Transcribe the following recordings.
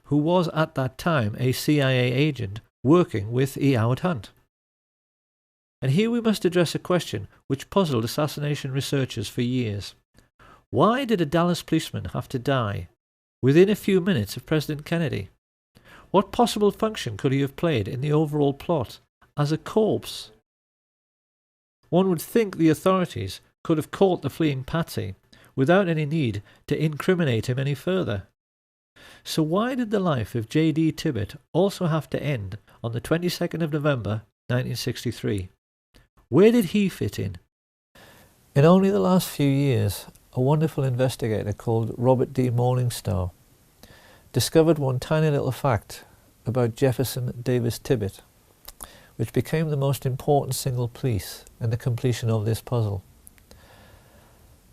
who was at that time a CIA agent working with E. Howard Hunt. And here we must address a question which puzzled assassination researchers for years. Why did a Dallas policeman have to die within a few minutes of President Kennedy? What possible function could he have played in the overall plot as a corpse? One would think the authorities could have caught the fleeing patsy without any need to incriminate him any further. So why did the life of J.D. Tippit also have to end on the 22nd of November 1963? Where did he fit in? In only the last few years, a wonderful investigator called Robert D. Morningstar discovered one tiny little fact about Jefferson Davis Tippit, which became the most important single piece in the completion of this puzzle.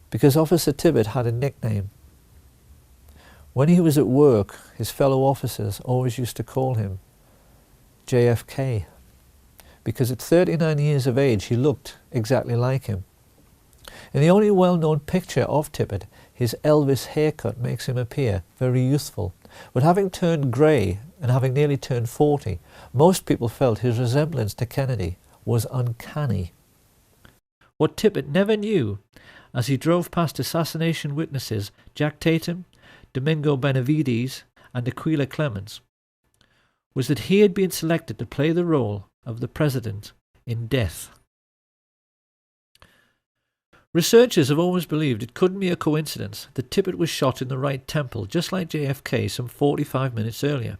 Because Officer Tippit had a nickname. When he was at work, his fellow officers always used to call him JFK, because at 39 years of age he looked exactly like him. In the only well-known picture of Tippit, his Elvis haircut makes him appear very youthful, but having turned grey and having nearly turned 40, most people felt his resemblance to Kennedy was uncanny. What Tippit never knew, as he drove past assassination witnesses Jack Tatum, Domingo Benavides and Aquila Clemens, was that he had been selected to play the role of the president in death. Researchers have always believed it couldn't be a coincidence that Tippit was shot in the right temple just like JFK some 45 minutes earlier.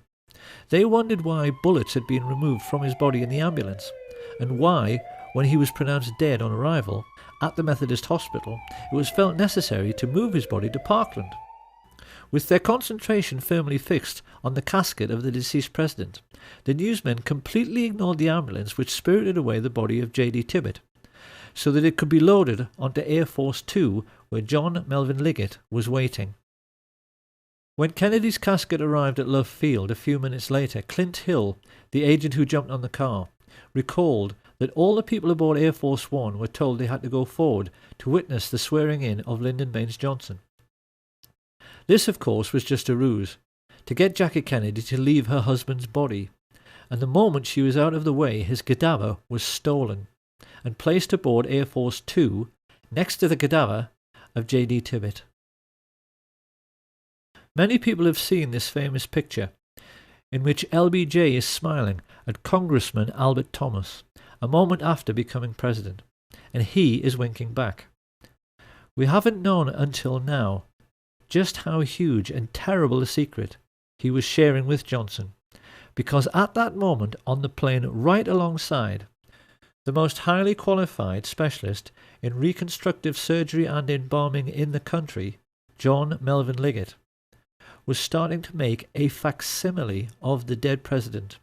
They wondered why bullets had been removed from his body in the ambulance, and why, when he was pronounced dead on arrival at the Methodist Hospital, it was felt necessary to move his body to Parkland. With their concentration firmly fixed on the casket of the deceased president, the newsmen completely ignored the ambulance which spirited away the body of J.D. Tippit, so that it could be loaded onto Air Force 2 where John Melvin Liggett was waiting. When Kennedy's casket arrived at Love Field a few minutes later, Clint Hill, the agent who jumped on the car, recalled that all the people aboard Air Force 1 were told they had to go forward to witness the swearing in of Lyndon Baines Johnson. This, of course, was just a ruse, to get Jackie Kennedy to leave her husband's body, and the moment she was out of the way, his cadaver was stolen and placed aboard Air Force 2 next to the cadaver of J.D. Tippit. Many people have seen this famous picture in which LBJ is smiling at Congressman Albert Thomas a moment after becoming president, and he is winking back. We haven't known until now just how huge and terrible a secret he was sharing with Johnson, because at that moment on the plane right alongside, the most highly qualified specialist in reconstructive surgery and embalming in the country, John Melvin Liggett, was starting to make a facsimile of the dead president,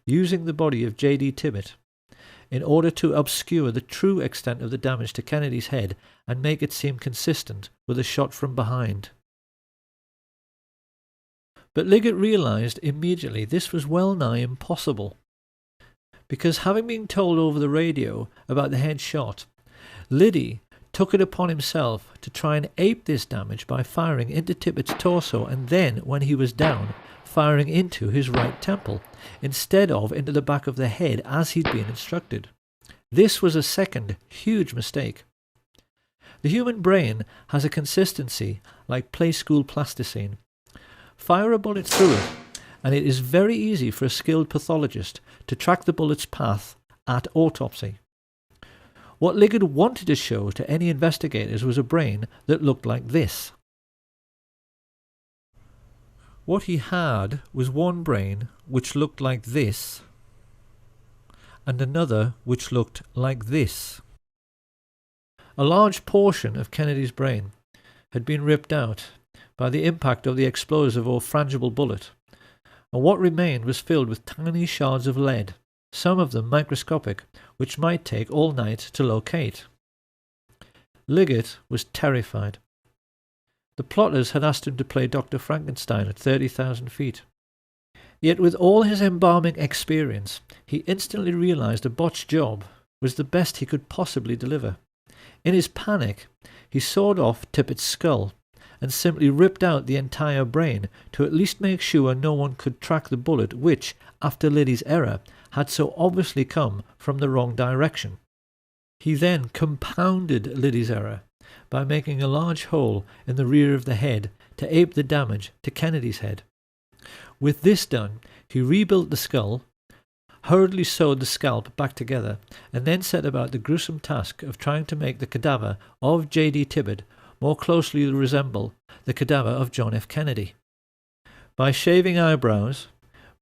using the body of J.D. Tippit in order to obscure the true extent of the damage to Kennedy's head and make it seem consistent with a shot from behind. But Liggett realized immediately this was well nigh impossible, because having been told over the radio about the head shot, Liddy took it upon himself to try and ape this damage by firing into Tippit's torso and then, when he was down, firing into his right temple, instead of into the back of the head as he'd been instructed. This was a second huge mistake. The human brain has a consistency like play school plasticine. Fire a bullet through it, and it is very easy for a skilled pathologist to track the bullet's path at autopsy. What Liggett wanted to show to any investigators was a brain that looked like this. What he had was one brain which looked like this, and another which looked like this. A large portion of Kennedy's brain had been ripped out by the impact of the explosive or frangible bullet, and what remained was filled with tiny shards of lead, some of them microscopic, which might take all night to locate. Liggett was terrified. The plotters had asked him to play Dr. Frankenstein at 30,000 feet. Yet with all his embalming experience, he instantly realized a botched job was the best he could possibly deliver. In his panic, he sawed off Tippit's skull and simply ripped out the entire brain to at least make sure no one could track the bullet which, after Liddy's error, had so obviously come from the wrong direction. He then compounded Liddy's error by making a large hole in the rear of the head to ape the damage to Kennedy's head. With this done, he rebuilt the skull, hurriedly sewed the scalp back together, and then set about the gruesome task of trying to make the cadaver of J.D. Tippit more closely resemble the cadaver of John F. Kennedy. By shaving eyebrows,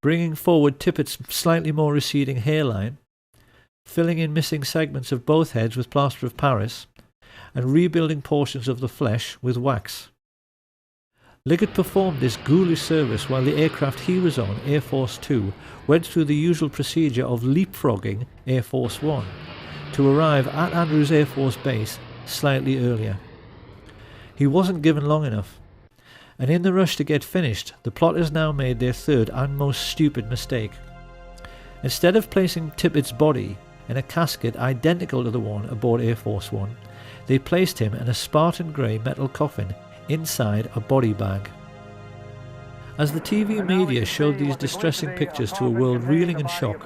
bringing forward Tippit's slightly more receding hairline, filling in missing segments of both heads with plaster of Paris, and rebuilding portions of the flesh with wax. Liggett performed this ghoulish service while the aircraft he was on, Air Force 2, went through the usual procedure of leapfrogging Air Force 1 to arrive at Andrews Air Force Base slightly earlier. He wasn't given long enough, and in the rush to get finished, the plotters now made their third and most stupid mistake. Instead of placing Tippit's body in a casket identical to the one aboard Air Force 1, they placed him in a Spartan grey metal coffin inside a body bag. As the TV media showed these distressing pictures to a world reeling in shock,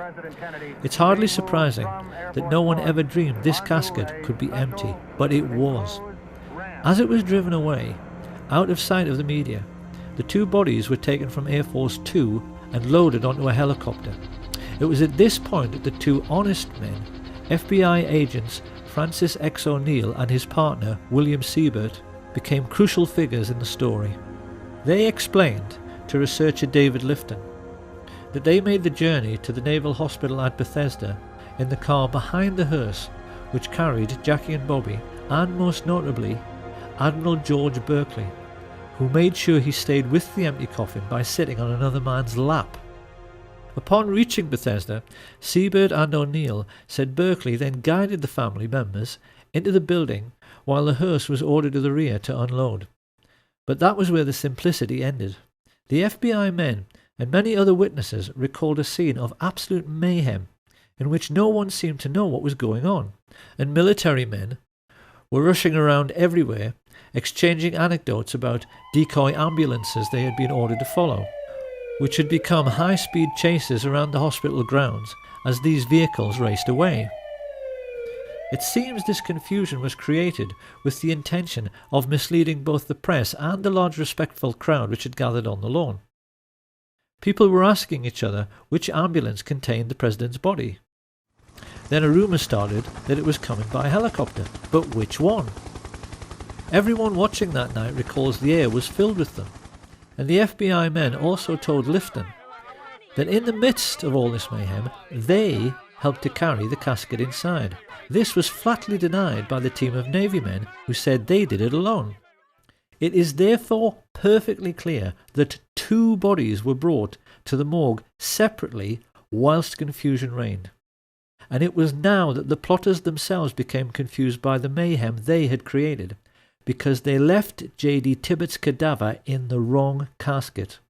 it's hardly surprising that no one ever dreamed this casket could be empty, but it was. As it was driven away, out of sight of the media, the two bodies were taken from Air Force 2 and loaded onto a helicopter. It was at this point that the two honest men, FBI agents Francis X. O'Neill and his partner William Siebert, became crucial figures in the story. They explained to researcher David Lifton that they made the journey to the Naval Hospital at Bethesda in the car behind the hearse which carried Jackie and Bobby, and most notably Admiral George Berkeley, who made sure he stayed with the empty coffin by sitting on another man's lap. Upon reaching Bethesda, Siebert and O'Neill said Berkeley then guided the family members into the building while the hearse was ordered to the rear to unload. But that was where the simplicity ended. The FBI men and many other witnesses recalled a scene of absolute mayhem in which no one seemed to know what was going on, and military men were rushing around everywhere, exchanging anecdotes about decoy ambulances they had been ordered to follow, which had become high-speed chases around the hospital grounds as these vehicles raced away. It seems this confusion was created with the intention of misleading both the press and the large respectful crowd which had gathered on the lawn. People were asking each other which ambulance contained the president's body. Then a rumour started that it was coming by helicopter, but which one? Everyone watching that night recalls the air was filled with them, and the FBI men also told Lifton that in the midst of all this mayhem, they helped to carry the casket inside. This was flatly denied by the team of Navy men who said they did it alone. It is therefore perfectly clear that two bodies were brought to the morgue separately whilst confusion reigned. And it was now that the plotters themselves became confused by the mayhem they had created, because they left J.D. Tippit's cadaver in the wrong casket.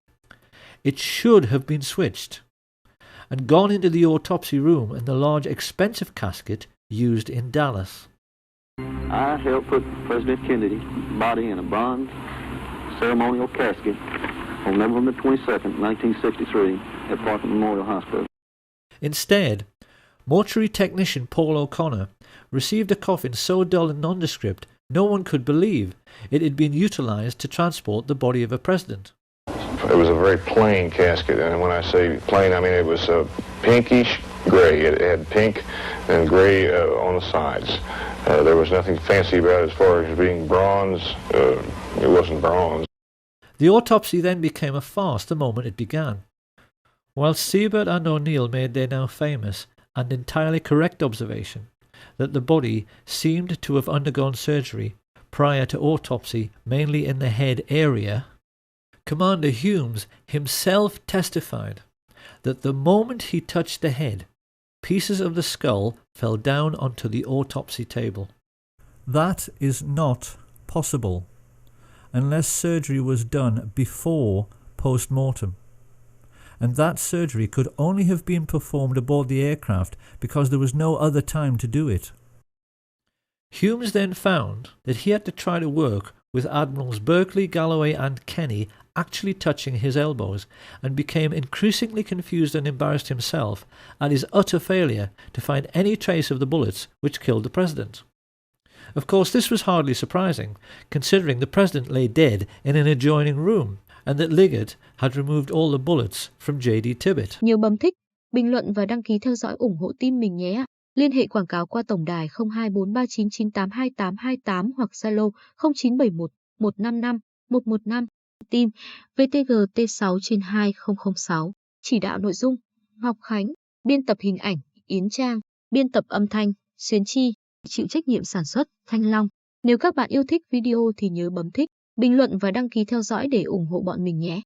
It should have been switched and gone into the autopsy room in the large expensive casket used in Dallas. I helped put President Kennedy's body in a bronze ceremonial casket on November 22nd, 1963 at Parkland Memorial Hospital. Instead, mortuary technician Paul O'Connor received a coffin so dull and nondescript no one could believe it had been utilized to transport the body of a president. It was a very plain casket, and when I say plain, I mean it was pinkish gray. It had pink and gray on the sides. There was nothing fancy about it as far as being bronze. It wasn't bronze. The autopsy then became a farce the moment it began. While Siebert and O'Neill made their now famous and entirely correct observation that the body seemed to have undergone surgery prior to autopsy mainly in the head area, Commander Humes himself testified that the moment he touched the head, pieces of the skull fell down onto the autopsy table. That is not possible unless surgery was done before post-mortem, and that surgery could only have been performed aboard the aircraft because there was no other time to do it. Humes then found that he had to try to work with Admirals Berkeley, Galloway and Kenny actually touching his elbows, and became increasingly confused and embarrassed himself at his utter failure to find any trace of the bullets which killed the President. Of course, this was hardly surprising, considering the President lay dead in an adjoining room, and that Liggett had removed all the bullets from J.D. Tippit. Nhớ bấm thích, bình luận và đăng ký theo dõi ủng hộ team mình nhé. Liên hệ quảng cáo qua tổng đài 0243998828 hoặc Zalo 0971 155 115. Team VTGT 6/2006. Chỉ đạo nội dung Ngọc Khánh, biên tập hình ảnh Yến Trang, biên tập âm thanh Xuyến Chi, chịu trách nhiệm sản xuất Thanh Long. Nếu các bạn yêu thích video thì nhớ bấm thích, bình luận và đăng ký theo dõi để ủng hộ bọn mình nhé.